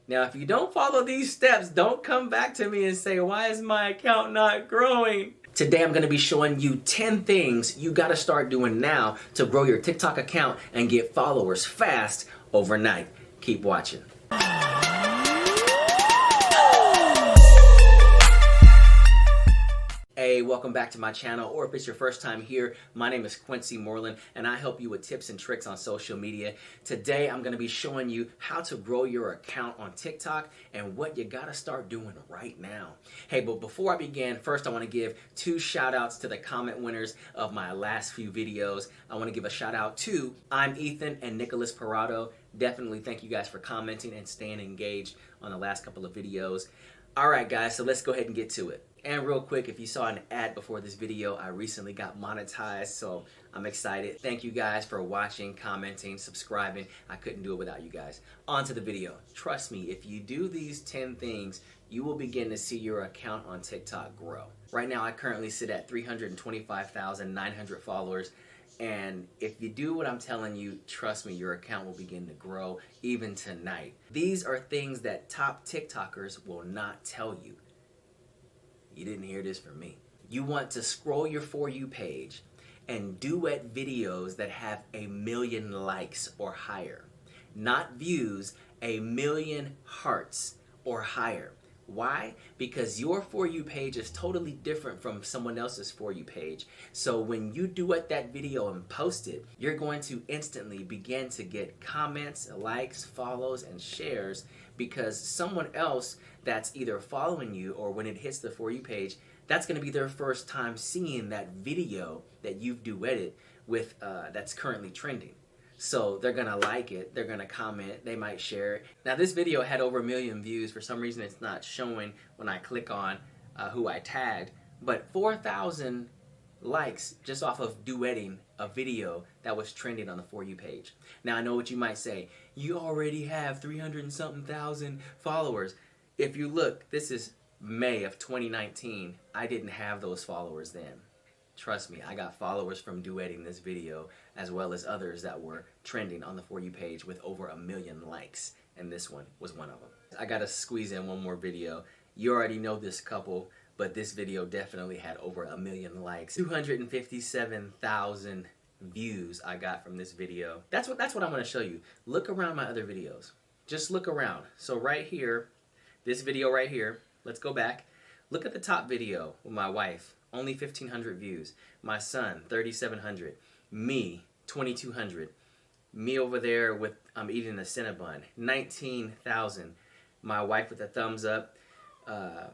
Now, if you don't follow these steps, don't come back to me and say, why is my account not growing? Today, I'm gonna be showing you 10 things you gotta start doing now to grow your TikTok account and get followers fast overnight. Keep watching. Hey, welcome back to my channel, or if it's your first time here, my name is Quincy Moreland, and I help you with tips and tricks on social media. Today, I'm going to be showing you how to grow your account on TikTok and what you got to start doing right now. Hey, but before I begin, first I want to give 2 shout outs to the comment winners of my last few videos. I want to give a shout out to I'm Ethan and Nicholas Parado. Definitely thank you guys for commenting and staying engaged on the last couple of videos. All right, guys, so let's go ahead and get to it. And real quick, if you saw an ad before this video, I recently got monetized, so I'm excited. Thank you guys for watching, commenting, subscribing. I couldn't do it without you guys. On to the video. Trust me, if you do these 10 things, you will begin to see your account on TikTok grow. Right now, I currently sit at 325,900 followers. And if you do what I'm telling you, trust me, your account will begin to grow even tonight. These are things that top TikTokers will not tell you. You didn't hear this from me. You want to scroll your For You page and duet videos that have 1 million likes or higher. Not views, 1 million hearts or higher. Why? Because your For You page is totally different from someone else's For You page. So when you duet that video and post it, you're going to instantly begin to get comments, likes, follows, and shares because someone else that's either following you or when it hits the For You page, that's going to be their first time seeing that video that you've duetted with that's currently trending. So they're going to like it, they're going to comment, they might share it. Now this video had over 1 million views. For some reason it's not showing when I click on who I tagged, but 4,000 likes just off of duetting a video that was trending on the For You page. Now I know what you might say, you already have 300 and something thousand followers. If you look, this is May of 2019. I didn't have those followers then. Trust me, I got followers from duetting this video as well as others that were trending on the For You page with over 1 million likes, and this one was one of them. I gotta squeeze in one more video. You already know this couple, but this video definitely had over 1 million likes. 257,000 views I got from this video. That's what I'm gonna show you. Look around my other videos. Just look around. So right here, this video right here, let's go back. Look at the top video with my wife. Only 1,500 views. My son, 3,700. Me, 2,200. Me over there with, I'm eating a Cinnabon, 19,000. My wife with a thumbs up, or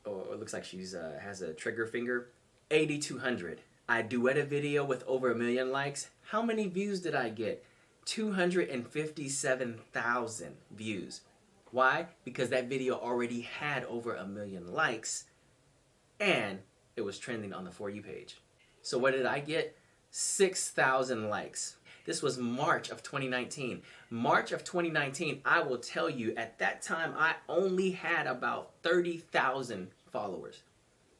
it looks like she's has a trigger finger, 8,200. I duet a video with over 1 million likes. How many views did I get? 257,000 views. Why? Because that video already had over 1 million likes, and it was trending on the For You page. So what did I get? 6,000 likes. This was March of 2019. March of 2019, I will tell you, at that time, I only had about 30,000 followers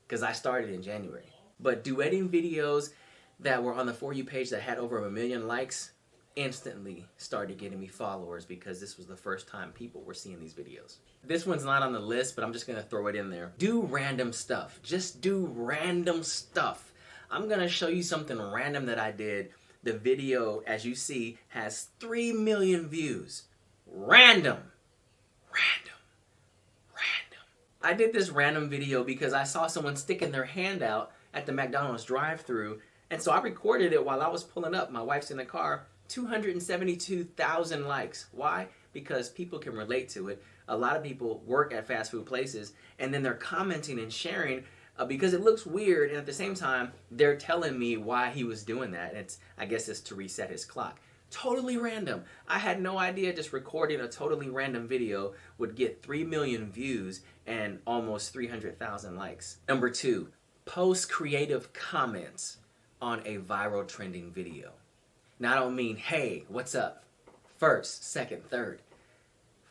because I started in January. But duetting videos that were on the For You page that had over 1 million likes instantly started getting me followers because this was the first time people were seeing these videos. This one's not on the list, but I'm just gonna throw it in there. Do random stuff. Just do random stuff. I'm gonna show you something random that I did. The video, as you see, has 3 million views. Random. Random. Random. I did this random video because I saw someone sticking their hand out at the McDonald's drive-thru, and so I recorded it while I was pulling up. My wife's in the car. 272,000 likes. Why? Because people can relate to it. A lot of people work at fast food places, and then they're commenting and sharing because it looks weird, and at the same time, they're telling me why he was doing that. And I guess it's to reset his clock. Totally random. I had no idea just recording a totally random video would get 3 million views and almost 300,000 likes. Number 2, post creative comments on a viral trending video. Now, I don't mean, hey, what's up? First, second, third,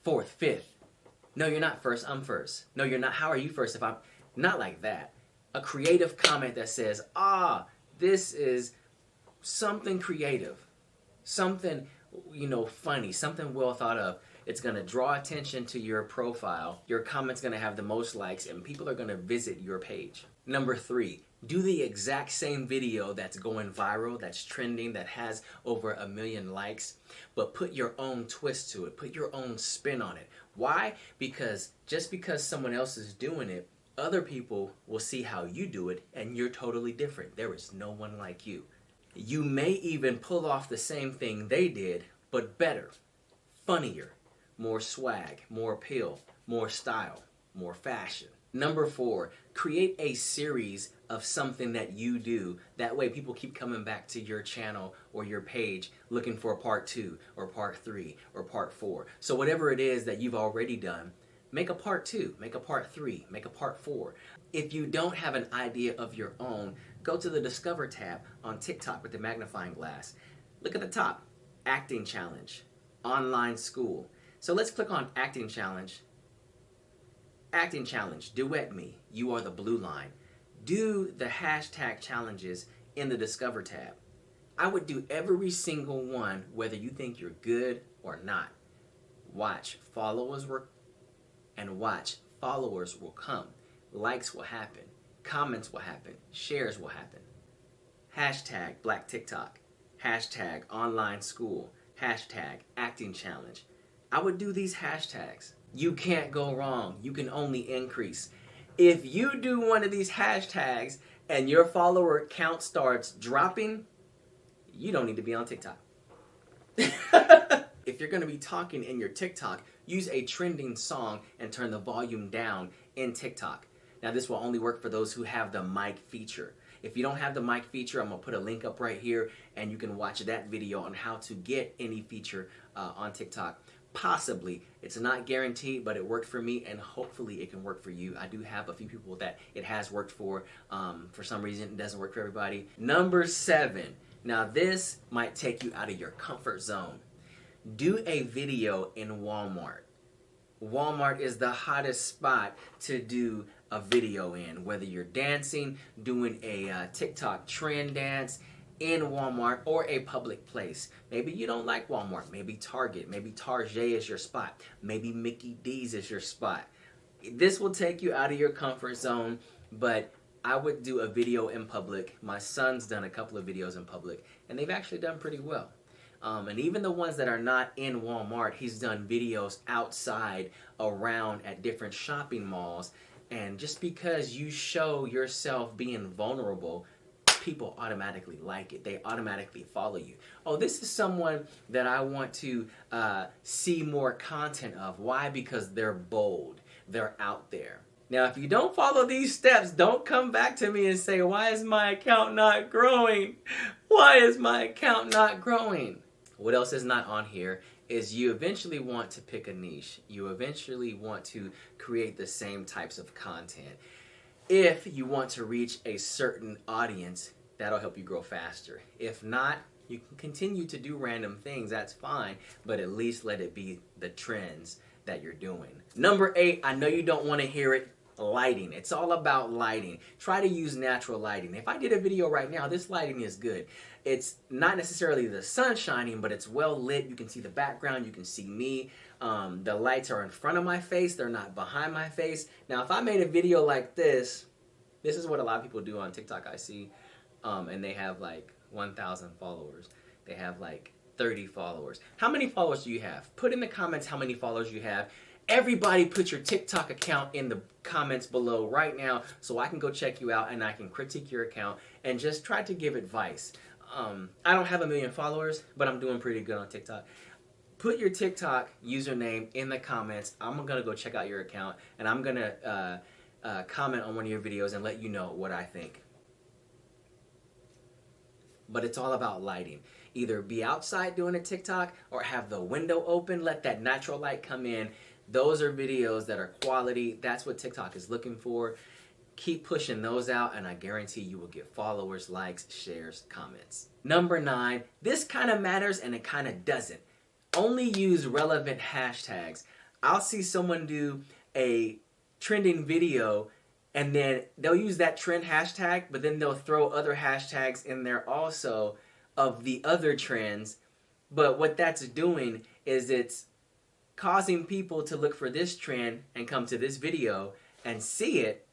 fourth, fifth. No, you're not first, I'm first. No, you're not, how are you first if I'm... Not like that. A creative comment that says, this is something creative. Something, funny. Something well thought of. It's going to draw attention to your profile. Your comment's going to have the most likes, and people are going to visit your page. Number 3, do the exact same video that's going viral, that's trending, that has over 1 million likes, but put your own twist to it. Put your own spin on it. Why? Because just because someone else is doing it, other people will see how you do it, and you're totally different. There is no one like you. You may even pull off the same thing they did, but better, funnier, more swag, more appeal, more style, more fashion. Number 4, create a series of something that you do. That way people keep coming back to your channel or your page looking for part 2 or part 3 or part 4. So whatever it is that you've already done, make a part 2, make a part 3, make a part 4. If you don't have an idea of your own, go to the Discover tab on TikTok with the magnifying glass. Look at the top, Acting Challenge, Online School. So let's click on Acting Challenge. Acting Challenge, Duet Me, You Are the Blue Line. Do the hashtag challenges in the Discover tab. I would do every single one, whether you think you're good or not. Watch, followers will come. Likes will happen. Comments will happen. Shares will happen. Hashtag Black TikTok. Hashtag Online School. Hashtag Acting Challenge. I would do these hashtags. You can't go wrong. You can only increase. If you do one of these hashtags and your follower count starts dropping, you don't need to be on TikTok. If you're going to be talking in your TikTok, use a trending song and turn the volume down in TikTok. Now this will only work for those who have the mic feature. If you don't have the mic feature, I'm going to put a link up right here and you can watch that video on how to get any feature on TikTok. Possibly. It's not guaranteed, but it worked for me and hopefully it can work for you. I do have a few people that it has worked for. For some reason, it doesn't work for everybody. Number 7. Now this might take you out of your comfort zone. Do a video in Walmart. Walmart is the hottest spot to do a video in, whether you're dancing, doing a TikTok trend dance in Walmart or a public place. Maybe you don't like Walmart, maybe Target, maybe Target is your spot, maybe Mickey D's is your spot. This will take you out of your comfort zone, but I would do a video in public. My son's done a couple of videos in public and they've actually done pretty well. And even the ones that are not in Walmart, he's done videos outside, around at different shopping malls. And just because you show yourself being vulnerable, people automatically like it. They automatically follow you. Oh, this is someone that I want to see more content of. Why? Because they're bold. They're out there. Now, if you don't follow these steps, don't come back to me and say, why is my account not growing? Why is my account not growing? What else is not on here is you eventually want to pick a niche. You eventually want to create the same types of content. If you want to reach a certain audience, that'll help you grow faster. If not, you can continue to do random things, that's fine, but at least let it be the trends that you're doing. Number 8, I know you don't want to hear it, lighting. It's all about lighting. Try to use natural lighting. If I did a video right now, this lighting is good. It's not necessarily the sun shining, but it's well lit. You can see the background, you can see me. The lights are in front of my face, they're not behind my face. Now, if I made a video like this is what a lot of people do on TikTok, I see, and they have like 1,000 followers. They have like 30 followers. How many followers do you have? Put in the comments how many followers you have. Everybody put your TikTok account in the comments below right now so I can go check you out and I can critique your account and just try to give advice. I don't have 1 million followers, but I'm doing pretty good on TikTok. Put your TikTok username in the comments. I'm going to go check out your account and I'm going to comment on one of your videos and let you know what I think. But it's all about lighting. Either be outside doing a TikTok or have the window open, let that natural light come in. Those are videos that are quality. That's what TikTok is looking for. Keep pushing those out and I guarantee you will get followers, likes, shares, comments. Number 9, this kind of matters and it kind of doesn't. Only use relevant hashtags. I'll see someone do a trending video and then they'll use that trend hashtag, but then they'll throw other hashtags in there also of the other trends. But what that's doing is it's causing people to look for this trend and come to this video and see it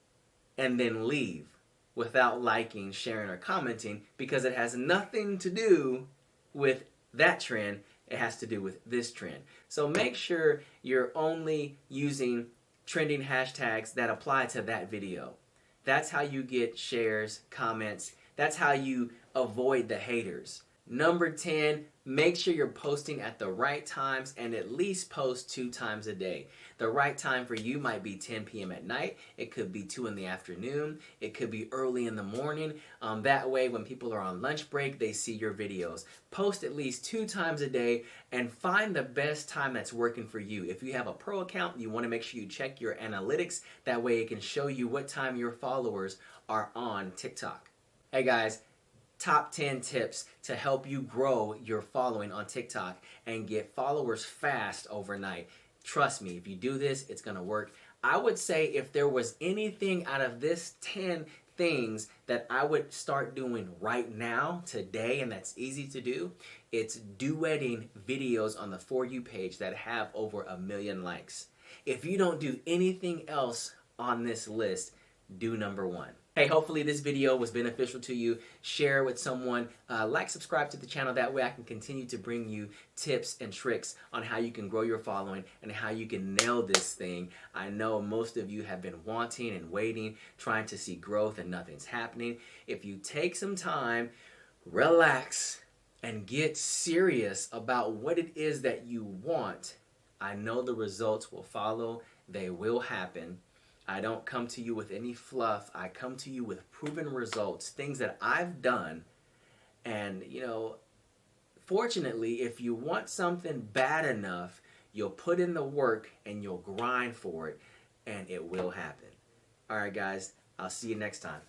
and then leave without liking, sharing, or commenting, because it has nothing to do with that trend. It has to do with this trend. So make sure you're only using trending hashtags that apply to that video. That's how you get shares, comments. That's how you avoid the haters. Number 10, make sure you're posting at the right times and at least post 2 times a day. The right time for you might be 10 p.m. at night. It could be 2 in the afternoon. It could be early in the morning. That way, when people are on lunch break, they see your videos. Post at least 2 times a day and find the best time that's working for you. If you have a pro account, you want to make sure you check your analytics. That way, it can show you what time your followers are on TikTok. Hey guys, top 10 tips to help you grow your following on TikTok and get followers fast overnight. Trust me, if you do this, it's going to work. I would say if there was anything out of this 10 things that I would start doing right now, today, and that's easy to do, it's duetting videos on the For You page that have over 1 million likes. If you don't do anything else on this list, do number 1. Hey, hopefully this video was beneficial to you. Share it with someone. Subscribe to the channel. That way I can continue to bring you tips and tricks on how you can grow your following and how you can nail this thing. I know most of you have been wanting and waiting, trying to see growth, and nothing's happening. If you take some time, relax, and get serious about what it is that you want, I know the results will follow. They will happen. I don't come to you with any fluff. I come to you with proven results, things that I've done. And, fortunately, if you want something bad enough, you'll put in the work and you'll grind for it, and it will happen. All right, guys, I'll see you next time.